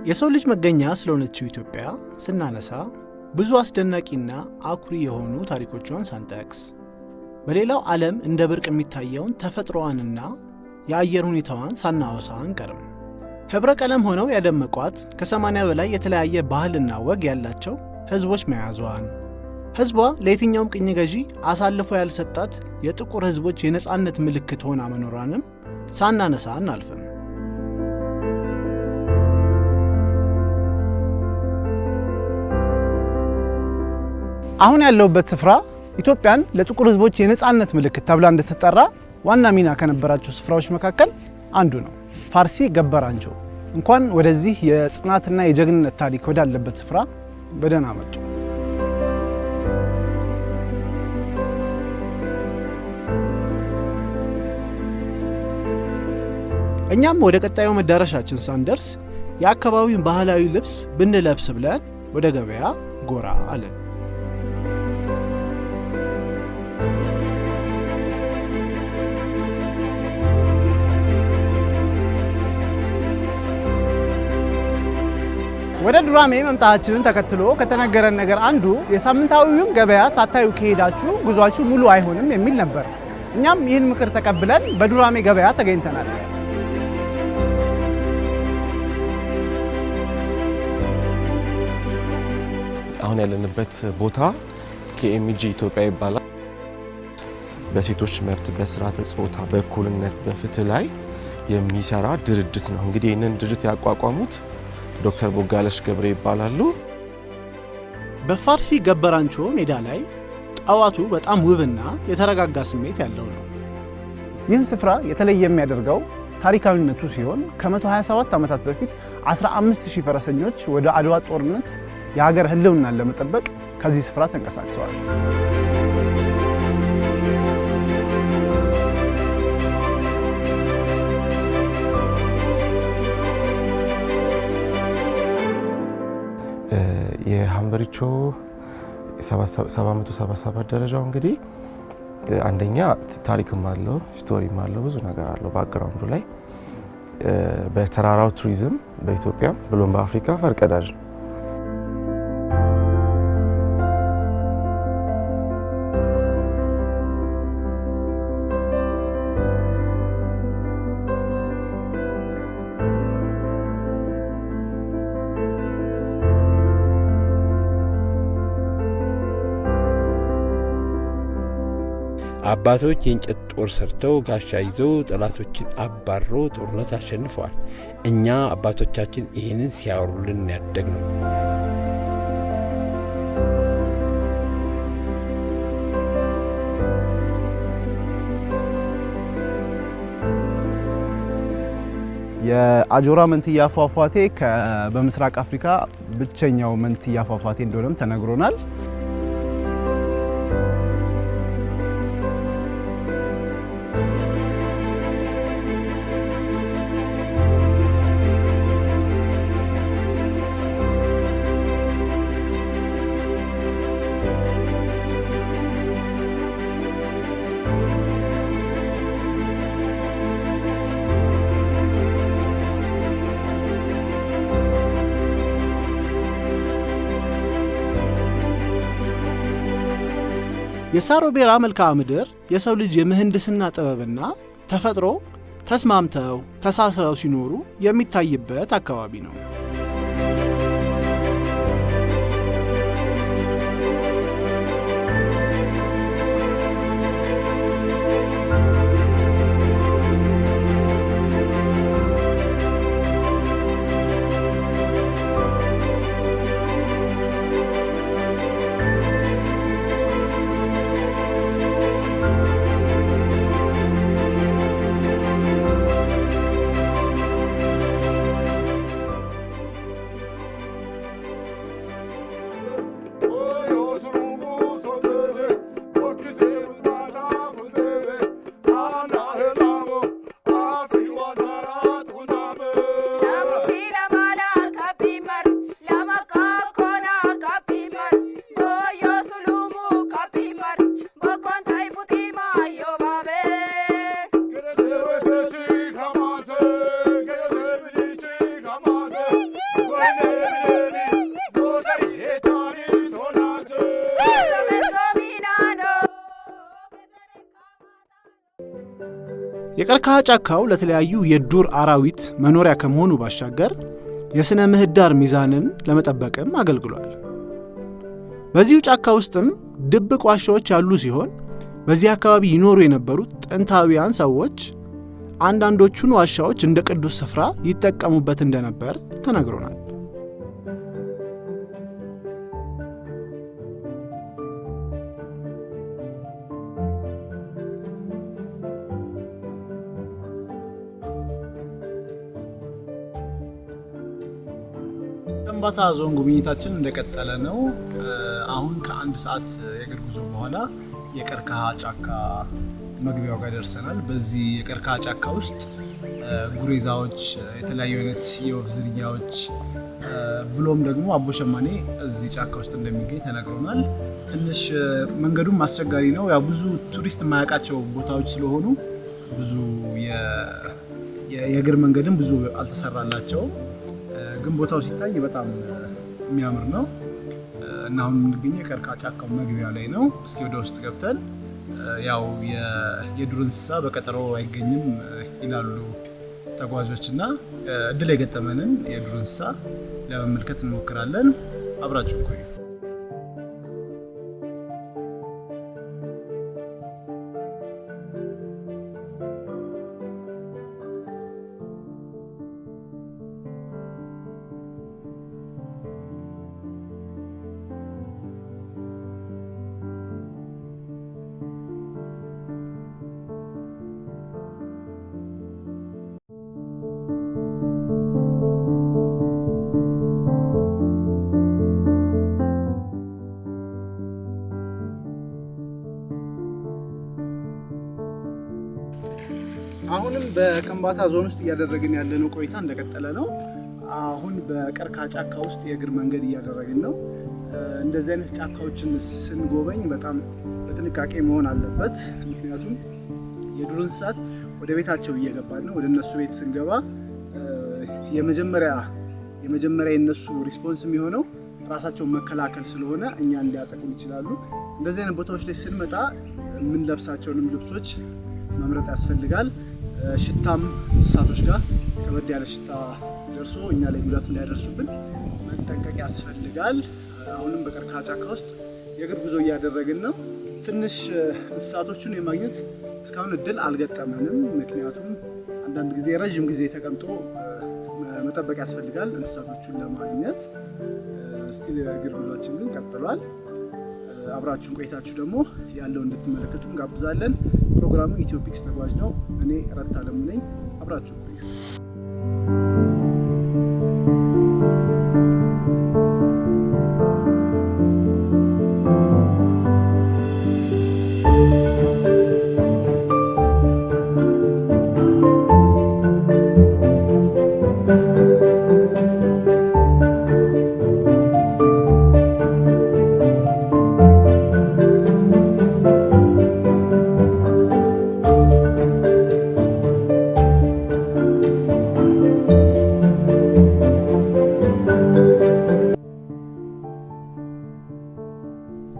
የሰው ልጅ መገኛ ስለሆነችው ኢትዮጵያ ስናነሳ ብዙ አስደናቂና አኩሪ የሆኑ ታሪኮቿን ሳንጠቅስ በሌላው ዓለም እንደ ብርቅ የሚታየውን ተፈጥሮዋንና የአየር ሁኔታዋን ሳናወሳ አንቀርም። ህብረ ቀለም ሆነው ያደመቋት ከ80 በላይ የተለያየ ባህልና ወግ ያላቸው ህዝቦች መያዟን፣ ህዝቧ ለየትኛውም ቅኝ ገዢ አሳልፎ ያልሰጣት የጥቁር ህዝቦች የነጻነት ምልክት ሆና መኖሯንም ሳናነሳ አናልፍም። አሁን ያለውበት ስፍራ ኢትዮጵያን ለጥቁር ህዝቦች የነጻነት ምልክት ተብላ እንድትጠራ ዋና ሚና ከነበራቸው ስፍራዎች መካከል አንዱ ነው። ፋርሲ ገበራንቾ እንኳን ወደዚህ የጽናትና የጀግንነት ታሪክ ወዳለበት ስፍራ በደህና መጡ። እኛም ወደ ቀጣዩ መዳረሻችን ሳንደርስ የአካባቢውን ባህላዊ ልብስ ብንለብስ ብለን ወደ ገበያ ጎራ አለን። ወደ ዱራሜ መምጣታችንን ተከትሎ ከተነገረን ነገር አንዱ የሳምንታዊውን ገበያ ሳታዩ ከሄዳችሁ ጉዟችሁ ሙሉ አይሆንም የሚል ነበር። እኛም ይህን ምክር ተቀብለን በዱራሜ ገበያ ተገኝተናል። አሁን ያለንበት ቦታ KMG ኢትዮጵያ ይባላል። በሴቶች መብት፣ በስርዓተ ጾታ፣ በእኩልነት፣ በፍትህ ላይ የሚሰራ ድርጅት ነው። እንግዲህ ይህንን ድርጅት ያቋቋሙት ዶክተር ቦጋለሽ ገብሬ ይባላሉ። በፋርሲ ገበራንቾ ሜዳ ላይ ጣዋቱ በጣም ውብና የተረጋጋ ስሜት ያለው ነው። ይህን ስፍራ የተለየ የሚያደርገው ታሪካዊነቱ ሲሆን ከ127 ዓመታት በፊት 15000 ፈረሰኞች ወደ አድዋ ጦርነት የሀገር ህልውናን ለመጠበቅ ከዚህ ስፍራ ተንቀሳቅሰዋል። የሃምበሪቾ 777 ደረጃው እንግዲህ አንደኛ ታሪክም አለው፣ ስቶሪም አለው፣ ብዙ ነገር አለው ባክግራውንዱ ላይ። በተራራው ቱሪዝም በኢትዮጵያ ብሎም በአፍሪካ ፈርቀዳጅ ነው። አባቶች የእንጨት ጦር ሰርተው ጋሻ ይዘው ጠላቶችን አባሮ ጦርነት አሸንፈዋል። እኛ አባቶቻችን ይህንን ሲያወሩልን ያደግነው። የአጆራ መንትያ ፏፏቴ በምስራቅ አፍሪካ ብቸኛው መንትያ ፏፏቴ እንደሆነም ተነግሮናል። የሳሮቤራ መልክዓ ምድር የሰው ልጅ የምህንድስና ጥበብና ተፈጥሮ ተስማምተው ተሳስረው ሲኖሩ የሚታይበት አካባቢ ነው። የቀርከሃ ጫካው ለተለያዩ የዱር አራዊት መኖሪያ ከመሆኑ ባሻገር የስነ ምህዳር ሚዛንን ለመጠበቅም አገልግሏል። በዚሁ ጫካ ውስጥም ድብቅ ዋሻዎች ያሉ ሲሆን በዚህ አካባቢ ይኖሩ የነበሩት ጥንታውያን ሰዎች አንዳንዶቹን ዋሻዎች እንደ ቅዱስ ስፍራ ይጠቀሙበት እንደነበር ተነግሮናል። ከምባታ ዞን ጉብኝታችን እንደቀጠለ ነው። አሁን ከአንድ ሰዓት የእግር ጉዞ በኋላ የቀርከሃ ጫካ መግቢያው ጋር ደርሰናል። በዚህ የቀርከሃ ጫካ ውስጥ ጉሬዛዎች፣ የተለያዩ አይነት የወፍ ዝርያዎች ብሎም ደግሞ አቦ ሸማኔ እዚህ ጫካ ውስጥ እንደሚገኝ ተነግሮናል። ትንሽ መንገዱም አስቸጋሪ ነው። ያው ብዙ ቱሪስት የማያውቃቸው ቦታዎች ስለሆኑ ብዙ የእግር መንገድም ብዙ አልተሰራላቸውም። ግን ቦታው ሲታይ በጣም የሚያምር ነው እና አሁን የምንገኘው የቀርከሃ ጫካው መግቢያ ላይ ነው። እስኪ ወደ ውስጥ ገብተን ያው የዱር እንስሳ በቀጠሮ አይገኝም ይላሉ ተጓዦች እና እድል የገጠመንን የዱር እንስሳ ለመመልከት እንሞክራለን። አብራችሁ ቆዩ። አሁንም በከምባታ ዞን ውስጥ እያደረግን ያለነው ቆይታ እንደቀጠለ ነው። አሁን በቀርከሃ ጫካ ውስጥ የእግር መንገድ እያደረግን ነው። እንደዚህ አይነት ጫካዎችን ስንጎበኝ በጣም በጥንቃቄ መሆን አለበት። ምክንያቱም የዱር እንስሳት ወደ ቤታቸው እየገባን ነው። ወደ እነሱ ቤት ስንገባ የመጀመሪያ የነሱ ሪስፖንስ የሚሆነው ራሳቸውን መከላከል ስለሆነ እኛን ሊያጠቁን ይችላሉ። እንደዚህ አይነት ቦታዎች ላይ ስንመጣ የምንለብሳቸውንም ልብሶች መምረጥ ያስፈልጋል። ሽታም እንስሳቶች ጋር ከበድ ያለ ሽታ ደርሶ እኛ ላይ ጉዳት እንዳያደርሱብን መጠንቀቅ ያስፈልጋል። አሁንም በቀርከሃ ጫካ ውስጥ የእግር ጉዞ እያደረግን ነው። ትንሽ እንስሳቶቹን የማግኘት እስካሁን እድል አልገጠመንም። ምክንያቱም አንዳንድ ጊዜ ረዥም ጊዜ ተቀምጦ መጠበቅ ያስፈልጋል እንስሳቶቹን ለማግኘት። ስቲል የእግር ጉዞአችን ግን ቀጥሏል። አብራችሁን ቆይታችሁ ደግሞ ያለው እንድትመለከቱ እንጋብዛለን። ፕሮግራሙ ኢትዮፒክስ ተጓዥ ነው። እኔ ረታ አለሙ ነኝ። አብራችሁን ቆዩ።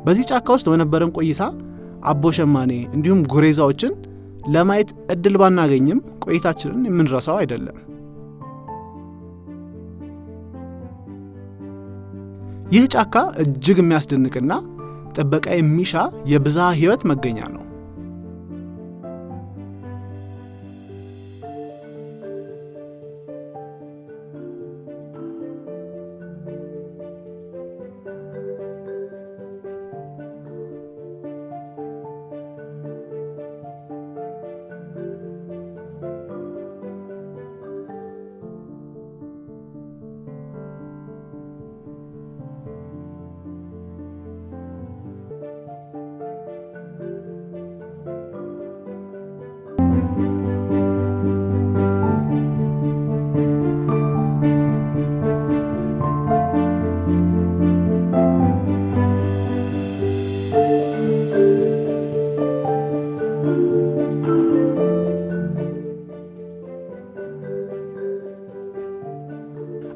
በዚህ ጫካ ውስጥ በነበረን ቆይታ አቦ ሸማኔ እንዲሁም ጉሬዛዎችን ለማየት እድል ባናገኝም ቆይታችንን የምንረሳው አይደለም። ይህ ጫካ እጅግ የሚያስደንቅና ጥበቃ የሚሻ የብዝሃ ሕይወት መገኛ ነው።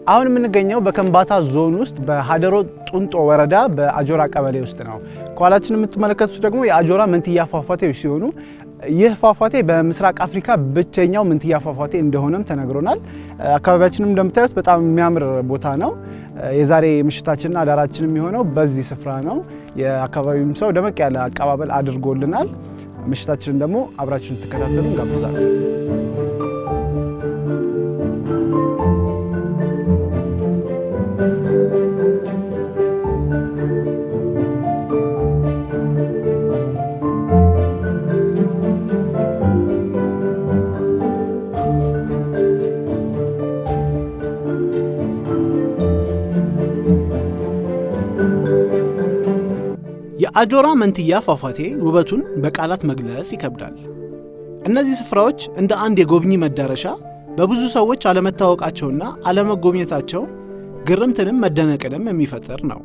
አሁን የምንገኘው በከምባታ ዞን ውስጥ በሀደሮ ጡንጦ ወረዳ በአጆራ ቀበሌ ውስጥ ነው። ከኋላችን የምትመለከቱት ደግሞ የአጆራ መንትያ ፏፏቴዎች ሲሆኑ ይህ ፏፏቴ በምስራቅ አፍሪካ ብቸኛው ምንትያ ፏፏቴ እንደሆነም ተነግሮናል። አካባቢያችንም እንደምታዩት በጣም የሚያምር ቦታ ነው። የዛሬ ምሽታችንና አዳራችንም የሚሆነው በዚህ ስፍራ ነው። የአካባቢውም ሰው ደመቅ ያለ አቀባበል አድርጎልናል። ምሽታችንን ደግሞ አብራችሁን ተከታተሉ እንጋብዛለን። የአጆራ መንትያ ፏፏቴ ውበቱን በቃላት መግለጽ ይከብዳል። እነዚህ ስፍራዎች እንደ አንድ የጎብኚ መዳረሻ በብዙ ሰዎች አለመታወቃቸውና አለመጎብኘታቸው ግርምትንም መደነቅንም የሚፈጥር ነው።